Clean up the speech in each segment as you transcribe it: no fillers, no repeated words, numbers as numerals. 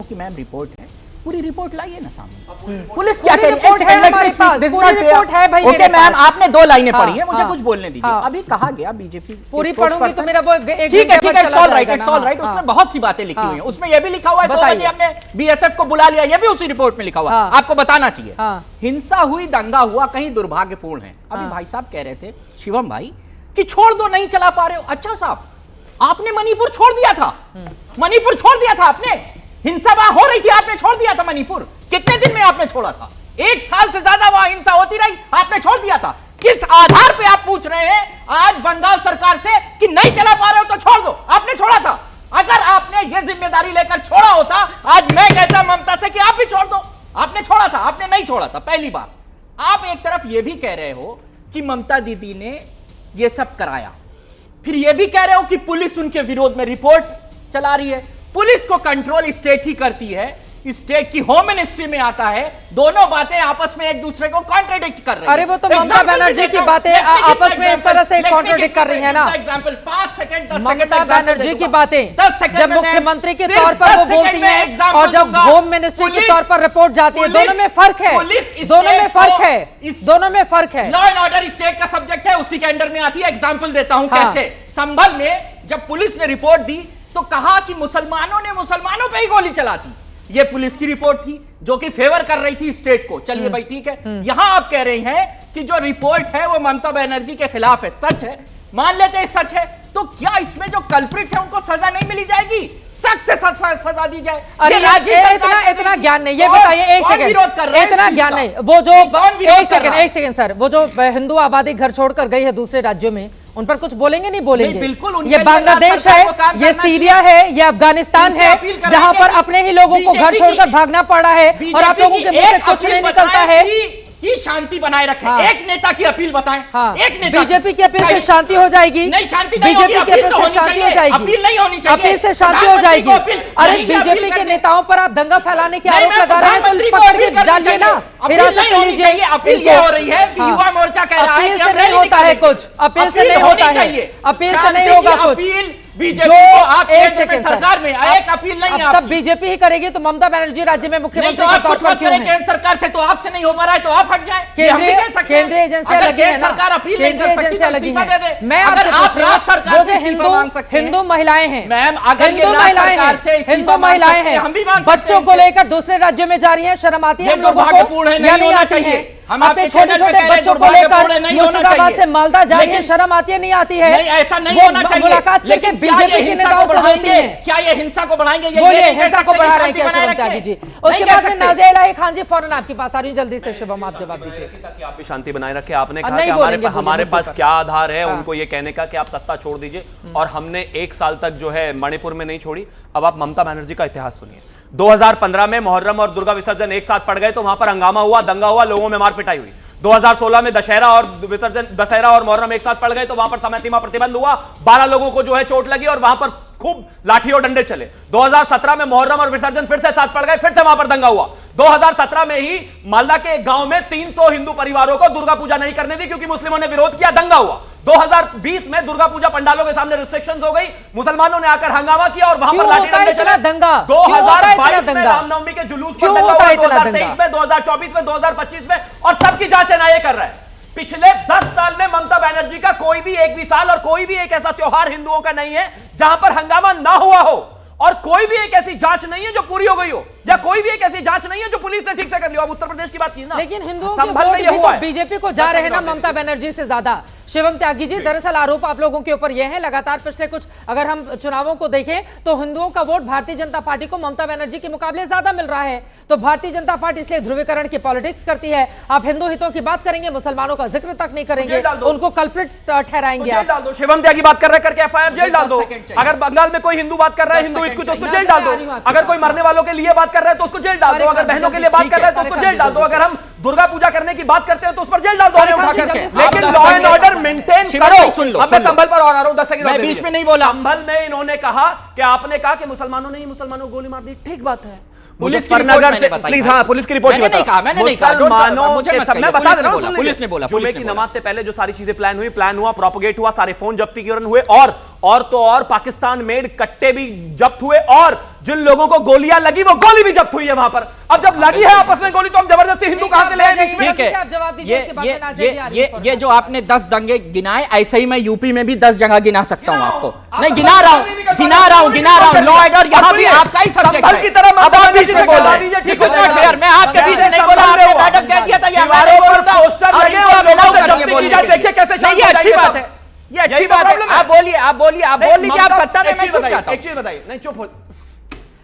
कि ma'am report है, पूरी रिपोर्ट लाइए ना सामने। पुलिस क्या कह रही है? रिपोर्ट है भाई। ओके मैम, आपने 2 लाइनें पढ़ी है, मुझे कुछ बोलने दीजिए। अभी कहा गया बीजेपी पूरी पढ़ूंगी तो मेरा वो एक ठीक है, इट्स ऑल राइट, उसमें बहुत सी बातें लिखी हुई हैं। उसमें यह भी लिखा हुआ है 2 बजे हमने बीएसएफ को बुला लिया, यह भी उसी रिपोर्ट में लिखा हुआ है, आपको बताना चाहिए। हिंसा हुई, दंगा हुआ, कहीं दुर्भाग्यपूर्ण है। अभी भाई साहब कह रहे थे, शिवम भाई, कि छोड़ दो, नहीं चला पा रहे हो। अच्छा साहब, आपने मणिपुर छोड़ दिया था, मणिपुर छोड़ दिया था आपने, हिंसा वहां हो रही थी, आपने छोड़ दिया था मणिपुर। कितने दिन में आपने छोड़ा था? 1 साल से ज्यादा वहां हिंसा होती रही, आपने छोड़ दिया था। किस आधार पे आप पूछ रहे हैं आज बंगाल सरकार से कि नहीं चला पा रहे हो तो छोड़ दो? आपने छोड़ा था। अगर आपने ये जिम्मेदारी लेकर छोड़ा होता, आज मैं कहता ममता से कि आप भी छोड़ दो। आपने छोड़ा था, आपने नहीं छोड़ा था। पहली बार आप एक तरफ ये भी कह रहे हो कि ममता दीदी ने ये सब कराया, फिर ये भी कह रहे हो कि पुलिस उनके विरोध में रिपोर्ट चला रही है। पुलिस को कंट्रोल स्टेट ही करती है, स्टेट की होम मिनिस्ट्री में आता है। दोनों बातें आपस में एक दूसरे को कॉन्ट्रडिक्ट कर रही है। अरे वो तो ममता बनर्जी की बातें आपस में इस तरह से कॉन्ट्रडिक्ट कर रही है ना। Example 5 second, 10 second Mamata Banerjee की बातें 10 सेकंड जब मुख्यमंत्री के तौर पर वो बोलती हैं और जब होम मिनिस्ट्री के तौर पर रिपोर्ट जाती है, दोनों में फर्क है, दोनों में फर्क है, दोनों में फर्क है। लॉ एंड ऑर्डर स्टेट का सब्जेक्ट है, उसी के अंडर में आती है। एग्जांपल देता हूं कैसे। संभल में जब पुलिस ने रिपोर्ट दी तो कहा कि मुसलमानों ने मुसलमानों पे ही गोली चला दी। ये पुलिस की रिपोर्ट थी जो कि फेवर कर रही थी स्टेट को। चलिए भाई ठीक है, यहां आप कह रहे हैं कि जो रिपोर्ट है वो ममता बनर्जी के खिलाफ है। सच है, मान लेते हैं सच है, तो क्या इसमें जो कल्प्रिट है उनको सजा नहीं मिली जाएगी? सख्त से सजा दी जाए। अरे इतना ज्ञान नहीं, ये बताइए, एक सेकंड, इतना ज्ञान नहीं। वो जो एक सेकंड सर, वो जो हिंदू आबादी घर छोड़कर गई है दूसरे राज्यों में, उन पर कुछ बोलेंगे नहीं बोलेंगे? बिल्कुल। ये बांग्लादेश है, ये सीरिया है, ये अफगानिस्तान है, जहां पर अपने ही लोगों को घर छोड़कर भागना पड़ा है और आप लोगों के मुंह से कुछ नहीं निकलता है कि शांति बनाए रखें। एक नेता की अपील बताएं। एक नेता बीजेपी की अपील से शांति हो जाएगी? नहीं, शांति बीजेपी की अपील से शांति हो जाएगी? अपील नहीं होनी चाहिए, अपील से शांति हो जाएगी। अरे बीजेपी के नेताओं पर आप दंगा फैलाने के आरोप लगा रहे हैं तो पकड़ के डालिए ना, हिरासत में लीजिए। अपील ये हो रही है कि युवा मोर्चा कह रहा है कि अपील से नहीं होता है कुछ, अपील से नहीं होता है, अपील से नहीं होगा कुछ। बीजेपी को आप केंद्र में सरकार में एक अपील नहीं है। सब बीजेपी ही करेगी तो ममता बनर्जी राज्य में मुख्यमंत्री के तौर पर क्यों है? केंद्र सरकार से तो आपसे नहीं हो पा रहा है तो आप हट जाएं। केंद्रीय एजेंसियां लगी हैं ना, सरकार अपील नहीं कर सकती तो इस्तीफा दे दे। मैं अगर आप राज्य सरकार से इस्तीफा मांग सकते हैं, हिंदू महिलाएं हैं मैम, अगर ये राज्य सरकार से हिंदू महिलाएं हैं, हम भी बच्चों को लेकर दूसरे राज्यों में जा रही हैं, शर्म आती है? ये दुर्भाग्यपूर्ण है, नहीं होना चाहिए। हम अपने छोटे छोटे बच्चों को लेकर मुर्शिदाबाद से मालदा जा रही है, शर्म आती है? नहीं आती है? नहीं, ऐसा नहीं होना चाहिए। मुलाकात लेकिन बीजेपी के नेताओं से होती है। क्या ये हिंसा को बढ़ाएंगे? ये हिंसा को बढ़ा रहे हैं क्या शिवम त्यागी जी? उसके बाद में नाज़िया इलाही खान जी, फौरन आपके पास आ रही हूं, जल्दी से शिवम आप जवाब दीजिए। ताकि आप भी शांति बनाए रखें। आपने कहा कि हमारे पास क्या आधार है उनको ये कहने का कि आप सत्ता छोड़ दीजिए, और हमने 1 साल तक जो है मणिपुर में नहीं छोड़ी। अब आप ममता बनर्जी का इतिहास सुनिए। 2015 में मुहर्रम और दुर्गा विसर्जन एक साथ पड़ गए तो वहां पर हंगामा हुआ, दंगा हुआ, लोगों में मार पिटाई हुई। 2016 में दशहरा और मुहर्रम एक साथ पड़ गए तो वहां पर समय सीमा प्रतिबंध हुआ, 12 लोगों को जो है चोट लगी और वहां पर खूब लाठी और डंडे चले। 2017 में मुहर्रम और विसर्जन फिर से साथ पड़ गए, फिर से वहां पर दंगा हुआ। 2017 में ही मालदा के एक गांव में 300 हिंदू परिवारों को दुर्गा पूजा नहीं करने दी क्योंकि मुस्लिमों ने विरोध किया, दंगा हुआ। 2020 में दुर्गा पूजा पंडालों के सामने रिस्ट्रिक्शंस हो गई, मुसलमानों ने आकर हंगामा किया और वहां पर लाठी डंडे चले। 2022 में रामनवमी के जुलूस पर दंगा हुआ, 2023 में, 2024 में, 2025 में, और सबकी जांच एनआईए कर रहा है। पिछले 10 साल में ममता बनर्जी का कोई भी एक भी साल और कोई भी एक ऐसा त्योहार हिंदुओं का नहीं है जहां पर हंगामा ना हुआ हो, और कोई भी एक ऐसी जांच नहीं है जो पूरी हो गई हो, या कोई भी एक ऐसी जांच नहीं है जो पुलिस ने ठीक से कर लिया। अब उत्तर प्रदेश की बात की ना, लेकिन हिंदुओं के वोट भी तो बीजेपी को जा रहे हैं ना ममता बनर्जी से ज्यादा। शिवम त्यागी जी, दरअसल आरोप आप लोगों के ऊपर यह है, लगातार पिछले कुछ अगर हम चुनावों को देखें तो हिंदुओं का वोट भारतीय जनता पार्टी को ममता बनर्जी के मुकाबले ज्यादा मिल रहा है। तो भारतीय जनता पार्टी इसलिए ध्रुवीकरण की पॉलिटिक्स करती है। आप हिंदू हितों की बात करेंगे, मुसलमानों का जिक्र तक नहीं करेंगे, उनको कल्प्रिट ठहराएंगे। जेल डाल दो। शिवम त्यागी बात कर रहे करके एफआईआर जेल डाल दो। अगर बंगाल में कोई हिंदू बात कर रहा है हिंदू हित की तो उसको जेल डाल दो। अगर कोई मरने वालों के लिए बात कर रहा है तो उसको जेल डाल दो। अगर बहनों के लिए बात कर रहा है तो उसको जेल डाल दो। अगर हम दुर्गा पूजा करने की बात करते हैं तो उस पर जेल डाल दो उठा करके। लेकिन लॉ एंड ऑर्डर मेंटेन करो। अब मैं संभल पर और आ रहा हूं, 10 सेकंड मैं बीच में नहीं बोला। संभल में इन्होंने कहा कि आपने कहा कि मुसलमानों ने ही मुसलमानों को गोली मार दी, ठीक बात है। पुलिस की रिपोर्ट मैंने बताई। प्लीज हाँ, पुलिस की रिपोर्ट मैंने नहीं कहा, मैंने नहीं कहा, मुसलमानों मुझे के मत सब कहिए, मैं बता पुलिस रहा ने हूं, बोला, पुलिस ने बोला, जुमे की पुलिस ने नमाज से पहले जो सारी चीजें प्लान हुआ, प्रोपोगेट हुआ, सारे फोन जब्ती की हुए और तो और पाकिस्तान मेड कट्टे भी जब्त हुए और जिन लोगों को गोलियां लगी वो गोली भी जब्त हुई है वहां पर। अब जब लगी है आपस में गोली तो हम जबरदस्ती हिंदू कहां से ले आए? ठीक है, ये जो आपने 10 दंगे गिनाए, ऐसे ही मैं यूपी में भी 10 जगह गिना सकता हूं आपको। नहीं गिना रहा हूं, लॉ एंड ऑर्डर यहाँ भी आपका ही सब्जेक्ट है। अब आप बीच में बोल रहे हैं, दिस इज नॉट फेयर। मैं आपके बीच में नहीं बोला, आपने मैडम कह दिया था ये हमारे बोलता, और इनको आप अलाउ करिए बोलने। देखिए कैसे, ये अच्छी बात है, ये अच्छी बात है। आप बोलिए कि आप सत्ता में, मैं चुप जाता हूं। एक चीज बताइए, नहीं चुप हो।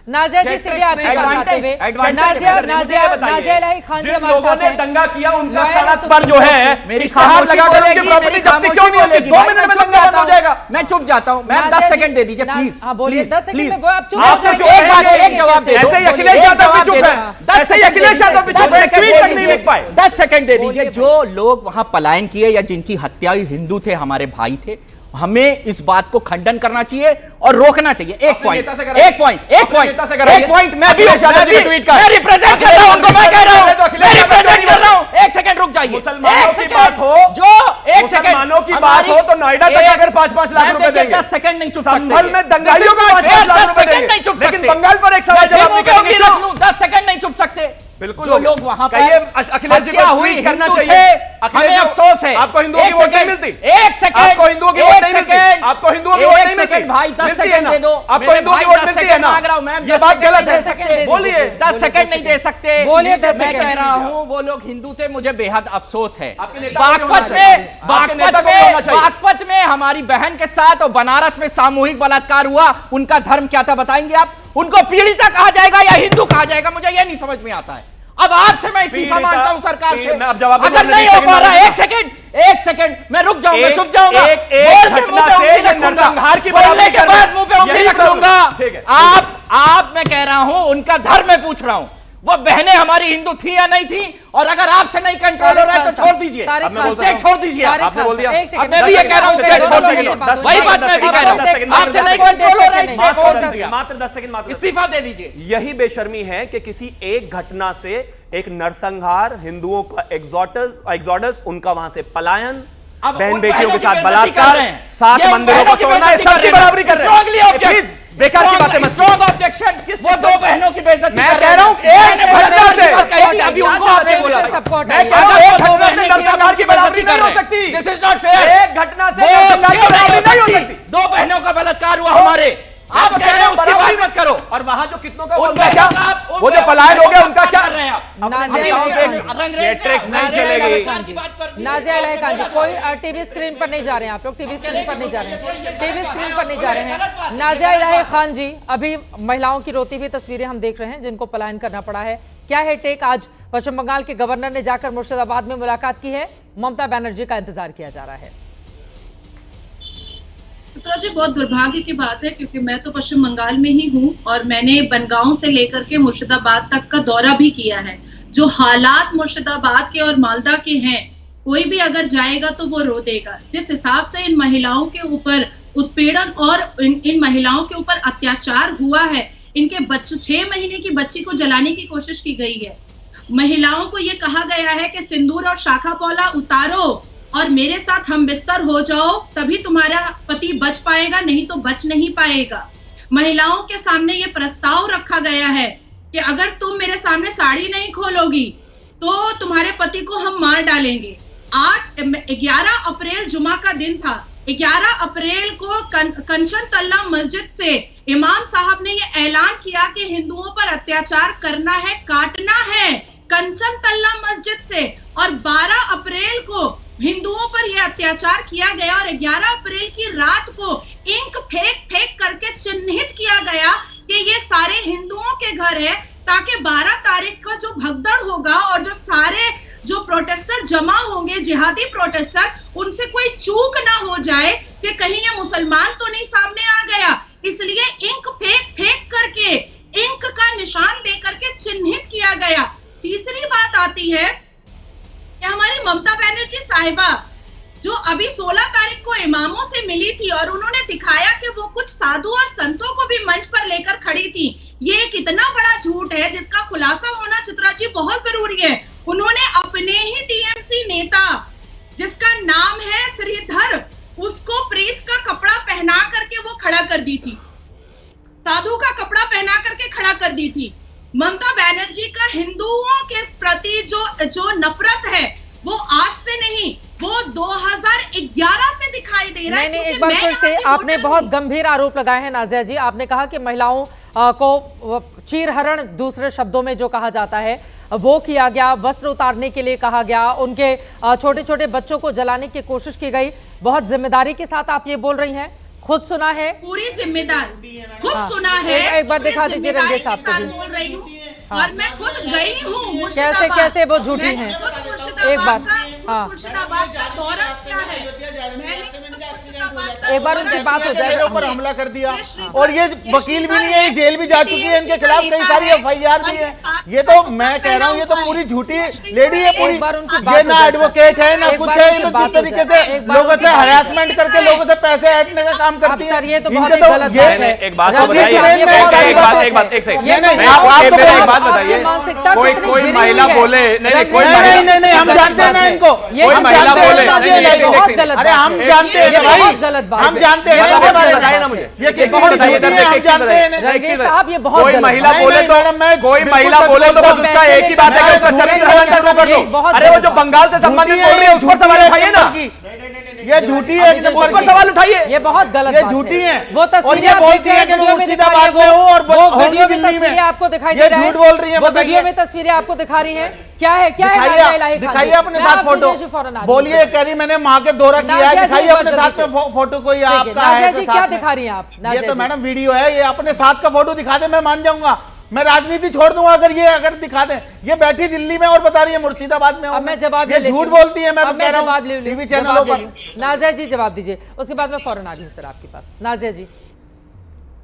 नाजिया जी सीधे आपके पास आते हुए, नाजिया इलाही खान जी जिन लोगों ने दंगा किया उनका सड़क मेरी पर जो है मेरी इश्तेहार लगाकर उनकी प्रॉपर्टी जब्ती क्यों नहीं होती? 2 मिनट में दंगा बंद हो जाएगा। मैं चुप जाता हूं। मैम 10 सेकंड दे दीजिए प्लीज। हाँ बोलिए, 10 सेकंड में आप चुप आपसे हो जो जाइए। एक बात, एक जवाब दे दो। ऐसे ही अखिलेश यादव भी चुप है, ऐसे ही अखिलेश यादव भी चुप है, ट्वीट तक नहीं लिख पाए। 10 सेकंड दे दीजिए। जो लोग वहां पलायन किए या जिनकी हत्या हुई हिंदू थे, हमारे भाई थे, हमें इस बात को खंडन करना चाहिए और रोकना चाहिए। एक पॉइंट मैं भी रिप्रेजेंट कर रहा हूं उनको, मैं कह रहा हूं, मैं रिप्रेजेंट कर रहा हूं। एक सेकंड रुक जाइए। मुसलमानों की बात हो, जो एक सेकंड मुसलमानों की बात हो तो नोएडा तक अगर 5-5 लाख रुपए देंगे। 10 सेकंड नहीं चुप सकते। संभल में दंगाइयों को 5-5 लाख रुपए देंगे, नहीं चुप लेकिन सकते। बंगाल पर एक सवाल जवाब नहीं करेंगे। 10 सेकंड नहीं चुप सकते। बिल्कुल जो लोग वहां पर अखिलेश जी को ट्वीट करना हिंदू चाहिए। थे, हमें अफसोस है। आपको हिंदुओं की वोट नहीं मिलती? एक सेकंड, आपको हिंदुओं की वोट नहीं मिलती? आपको हिंदुओं की वोट नहीं मिलती? भाई 10 सेकंड दे दो। आपको हिंदुओं की वोट मिलती है ना? मांग रहा हूं मैम, ये बात गलत है। सकते बोलिए, 10 सेकंड नहीं दे सकते। बोलिए 10 मैं सेकंड। कह रहा हूं वो लोग हिंदू थे, मुझे बेहद अफसोस है। आपके नेता को क्यों होना चाहिए? बागपत में हमारी बहन के साथ और बनारस में सामूहिक बलात्कार हुआ, उनका धर्म क्या था बताएंगे आप? उनको पीड़िता कहा जाएगा या हिंदू कहा जाएगा? मुझे यह नहीं समझ में आता है। अब आपसे मैं इस्तीफा मांगता हूं सरकार से। अगर नहीं हो पा रहा, एक सेकंड मैं रुक जाऊंगा, चुप जाऊंगा। एक घटना से नरसंहार की बोलने के बाद मुंह पे उंगली रख लूंगा। आप मैं कह रहा हूं उनका धर्म मैं पूछ रहा हूं, वो बहनें हमारी हिंदू थी या नहीं थी? और अगर आपसे नहीं कंट्रोल हो रहा है तो छोड़ दीजिए, स्टेट छोड़ दीजिए। आपने बोल दिया। अब मैं भी ये कह रहा हूं स्टेट छोड़ दीजिए, वही बात मैं भी कह रहा हूं। आपसे नहीं कंट्रोल हो रहा है, स्टेट छोड़ दीजिए, मात्र 10 सेकंड, इस्तीफा दे दीजिए। यही बेशर्मी है कि किसी एक घटना से एक नरसंहार, हिंदुओं का एग्जोडस, उनका वहां से पलायन, बहन बेटियों के साथ बलात्कार, 7 मंदिरों को तोड़ना, सबकी बराबरी कर रहे हैं। बेकार की बातें मत। Strong objection. वो 2 बहनों की बेइज्जती मैं कह रहा हूं एक घटना से, अभी उनको आपने बोला, मैं कह रहा हूं एक घटना से नरसंहार की बराबरी नहीं हो सकती। This is not fair. एक घटना से नरसंहार की बराबरी नहीं हो सकती। 2 बहनों का बलात्कार हुआ हमारे, आप कह रहे हैं उसकी बात मत करो। और वहां जो कितनों का उनका क्या, वो जो पलायन हो गया उनका क्या कर रहे हैं आप? ये ट्रिक्स नहीं चलेगी। नाजिया इलाही खान जी, कोई टीवी स्क्रीन पर नहीं जा रहे हैं आप लोग, टीवी स्क्रीन पर नहीं जा रहे हैं, टीवी स्क्रीन पर नहीं जा रहे हैं। नाजिया इलाही खान जी, अभी महिलाओं की रोती हुई तस्वीरें हम देख रहे हैं जिनको पलायन करना पड़ा है। क्या है टेक? आज पश्चिम बंगाल के गवर्नर ने जाकर मुर्शिदाबाद में मुलाकात की है, ममता बनर्जी का इंतजार किया जा रहा है। चित्रा जी, बहुत दुर्भाग्य की बात है क्योंकि मैं तो पश्चिम बंगाल में ही हूँ और मैंने बनगांव से लेकर के मुर्शिदाबाद तक का दौरा भी किया है। जो हालात मुर्शिदाबाद के और मालदा के हैं, कोई भी अगर जाएगा तो वो रो देगा। जिस हिसाब से इन महिलाओं के ऊपर उत्पीड़न और इन महिलाओं के ऊपर अत्याचार हुआ है, इनके बच्चे 6 महीने की बच्ची को जलाने की कोशिश की गई है। महिलाओं को ये कहा गया है कि सिंदूर और शाखा पौला उतारो और मेरे साथ हम बिस्तर हो जाओ, तभी तुम्हारा पति बच पाएगा, नहीं तो बच नहीं पाएगा। महिलाओं के सामने ये प्रस्ताव रखा गया है कि अगर तुम मेरे सामने साड़ी नहीं खोलोगी तो तुम्हारे पति को हम मार डालेंगे। 11 अप्रैल जुमा का दिन था। 11 अप्रैल को कंचन तल्ला मस्जिद से इमाम साहब ने ये ऐलान किया कि हिंदुओं पर अत्याचार करना है, काटना है, कंचन तल्ला मस्जिद से। और 12 अप्रैल को हिंदुओं पर यह अत्याचार किया गया और 11 अप्रैल की रात को इंक फेंक करके चिन्हित किया गया कि ये सारे हिंदुओं के घर है, ताकि 12 तारीख का जो भगदड़ होगा और जो सारे जो प्रोटेस्टर जमा होंगे, जिहादी प्रोटेस्टर, उनसे कोई चूक ना हो जाए कि कहीं ये मुसलमान तो नहीं सामने आ गया। इसलिए इंक फेंक करके, इंक का निशान दे करके चिन्हित किया गया। तीसरी बात आती है कि हमारी ममता बनर्जी साहिबा जो अभी 16 तारीख को इमामों से मिली थी और उन्होंने दिखाया कि वो कुछ साधु और संतों को भी मंच पर लेकर खड़ी थी। ये कितना बड़ा झूठ है जिसका खुलासा होना चित्रा जी बहुत जरूरी है। उन्होंने अपने ही टीएमसी नेता जिसका नाम है श्रीधर, उसको प्रेस का कपड़ा पहना करके वो खड़ा कर दी थी, साधु का कपड़ा पहना करके खड़ा कर दी थी। ममता बनर्जी का हिंदुओं के प्रति जो नफरत है वो आज से नहीं, वो 2011 से दिखाई दे रहा है। नहीं, एक बार फिर से आपने बहुत गंभीर आरोप लगाए हैं नाज़िया जी। आपने कहा कि महिलाओं को चीरहरण दूसरे शब्दों में जो कहा जाता है वो किया गया, वस्त्र उतारने के लिए कहा गया, उनके छोटे छोटे बच्चों को जलाने की कोशिश की गई। बहुत जिम्मेदारी के साथ आप ये बोल रही हैं, खुद सुना है, पूरी जिम्मेदार खुद सुना है। एक बार दिखा दीजिए रंगे साहब को भी। बोल रही हूँ और मैं खुद गई हूँ। कैसे कैसे वो झूठी हैं, एक बार मुर्शिदाबाद का दौरा क्या है, एक बार उनकी बात हो जाए। मेरे ऊपर हमला कर दिया और ये वकील भी नहीं है, जेल भी जा चुकी है, इनके खिलाफ कई सारी एफआईआर भी है। ये तो मैं कह रहा हूँ ये तो पूरी झूठी लेडी है पूरी। ये ना एडवोकेट है ना कुछ है, ये तो जिस तरीके से लोगों से हरासमेंट करके लोगों से पैसे ऐंठने का काम करती है। ये तो बहुत ही गलत बात है। एक बात तो बताइए, एक बात बताइए, कोई महिला बोले नहीं, हम जानते हैं ना इनको, कोई महिला बोले अरे हम जानते हैं भाई, हम जानते हैं इनके बारे में, मुझे ये कितनी बड़ी झूठी है, हम जानते हैं। साहब ये बहुत कोई महिला बोले तो कोई महिला बोले तो बस उसका एक ही बात है कि उसका चरित्र हनन शुरू कर दो। अरे वो जो बंगाल से संबंधित बोल रही है उस पर सवाल उठाइए ना, ये झूठी है, उस पर सवाल उठाइए। ये बहुत गलत ये बात झूठी है। वो और तस्वीरें ये आप बोलती देख रहे है हैं, कि मैं वीडियो में मुर्शिदाबाद दिखा रही में हूँ और वीडियो में दिल्ली में तस्वीरें आपको दिखाई ये दे रहा है। झूठ बोल रही है, वो बताइए। वीडियो में तस्वीरें आपको दिखा रही हैं, क्या है दिखाइए अपने साथ फोटो, बोलिए कह रही मैंने माँ के दौरा किया है, दिखाइए अपने साथ में फोटो कोई आपका है तो क्या दिखा रही हैं आप? ये तो मैडम वीडियो है, ये अपने साथ का फोटो दिखा दे, मैं मान जाऊंगा, मैं राजनीति छोड़ दूंगा अगर दिखा दे। ये बैठी दिल्ली में और बता रही है मुर्शिदाबाद में, मैं जवाब ये झूठ बोलती है। मैं कह रहा हूं टीवी चैनलों पर। नाज़िया जी जवाब दीजिए, उसके बाद मैं फौरन आ रही हूं सर आपके पास। नाज़िया जी,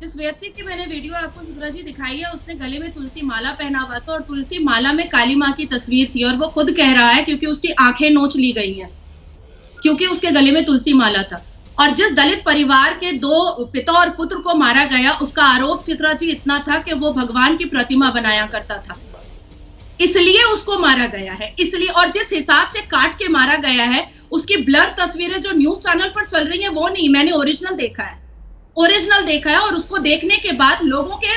जिस व्यक्ति की मैंने वीडियो आपको चित्रा जी दिखाई है उसने गले में तुलसी माला पहना हुआ था और तुलसी माला में काली माँ की तस्वीर थी और वो खुद कह रहा है क्योंकि उसकी आंखें नोच ली गई हैं क्योंकि उसके गले में तुलसी माला था। और जिस दलित परिवार के 2 पिता और पुत्र को मारा गया उसका आरोप चित्रा जी इतना था कि वो भगवान की प्रतिमा बनाया करता था, इसलिए उसको मारा गया है। इसलिए और जिस हिसाब से काट के मारा गया है उसकी ब्लर तस्वीरें जो न्यूज चैनल पर चल रही है वो नहीं, मैंने ओरिजिनल देखा है और उसको देखने के बाद लोगों के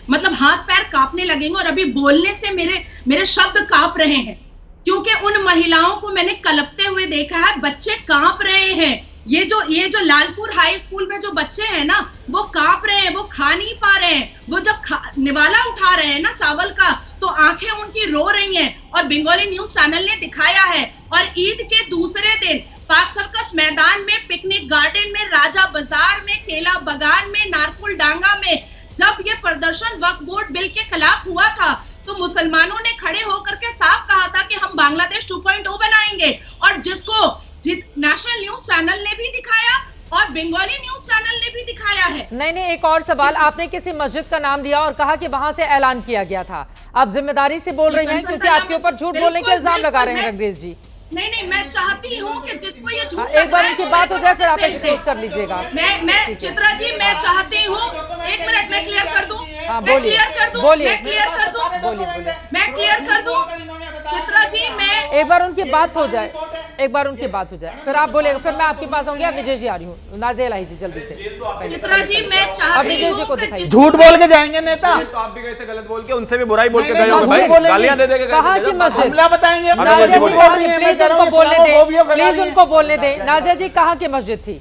मतलब हाथ पैर कांपने लगेंगे और अभी बोलने से मेरे शब्द कांप रहे हैं क्योंकि उन महिलाओं को मैंने कलपते हुए देखा है, बच्चे कांप रहे हैं। ये जो लालपुर हाई स्कूल में जो बच्चे हैं ना वो कांप रहे हैं, वो खा नहीं पा रहे हैं, वो जब निवाला उठा रहे हैं ना चावल का तो आंखें उनकी रो रही हैं। और बंगाली न्यूज चैनल ने दिखाया है। और ईद के दूसरे दिन पार्क सर्कस मैदान में, पिकनिक गार्डन में, राजा बाजार में, केला बगान में, नारकुल डांगा में जब ये प्रदर्शन वक्फ बोर्ड बिल के खिलाफ हुआ था तो मुसलमानों ने खड़े होकर के साफ कहा था कि हम बांग्लादेश 2.0 बनाएंगे और जिसको नेशनल न्यूज चैनल ने भी दिखाया और बंगाली न्यूज चैनल ने भी दिखाया है। नहीं, एक और सवाल, आपने किसी मस्जिद का नाम लिया और कहा कि वहां से ऐलान किया गया था, आप जिम्मेदारी से बोल रही हैं क्योंकि आपके ऊपर झूठ बोलने के इल्जाम लगा रहे हैं रंगरेज जी। नहीं, मैं चाहती हूँ कि जिसको ये झूठ एक बार इनकी बात हो जाए फिर आप एक्सपोज कर लीजिएगा। मैं चित्रा जी मैं चाहती हूँ, एक मिनट मैं क्लियर कर दूं, मैं क्लियर कर दूं चित्रा जी, मैं एक बार उनकी बात हो जाए, फिर आप बोलेगा, फिर मैं आपके पास आऊंगी। अब विजय जी आ रही हूँ, नाज़िया लाइए जी जल्दी से। चित्रा जी मैं चाहती हूँ झूठ बोल के जाएंगे नेता, तो आप भी गए थे गलत बोल के, उनसे भी बुराई बोल के गए हो भाई, गालियां दे देके कहा कि मस्जिद हमला बताएंगे। प्लीज उनको बोलने दें। नाज़िया जी कहाँ की मस्जिद थी?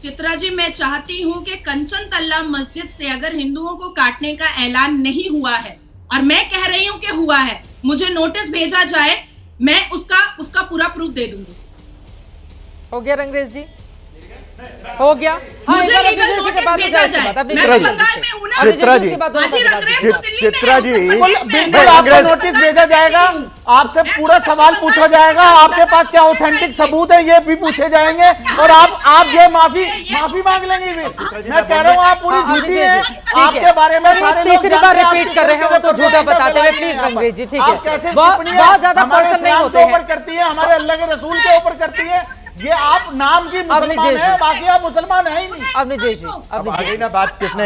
चित्रा जी मैं चाहती हूँ कि कंचन तल्ला मस्जिद से अगर हिंदुओं को काटने का ऐलान नहीं हुआ है और मैं कह रही हूँ कि हुआ है, मुझे नोटिस भेजा जाए, मैं उसका पूरा प्रूफ दे दूंगी। हो गया रंगरेज जी, हो गया। मुझे लीगल नोटिस भेजा जाए, मैं तो बंगाल में हूं ना। चित्रा जी, चित्रा जी बिल्कुल आपको नोटिस भेजा जाएगा, आपसे पूरा सवाल पूछा जाएगा, आपके पास क्या ऑथेंटिक सबूत है ये भी पूछे जाएंगे और आप जो माफी मांग लेंगे। मैं कह रहा हूँ आप पूरी झूठी हैं, आपके बारे में सारे लोग तीसरी बार रिपीट कर रहे हैं उनको झूठा बताते हुए। प्लीज रंगरेज जी, ठीक है, कैसे बहुत ज्यादा पर्सन नहीं होते हैं, ऊपर करती है, हमारे अल्लाह के रसूल के ऊपर करती है। ये आप नाम की मुसलमान है, बाकी आप मुसलमान है ही नहीं। अब विजय जी, अब आगे ना बात किसने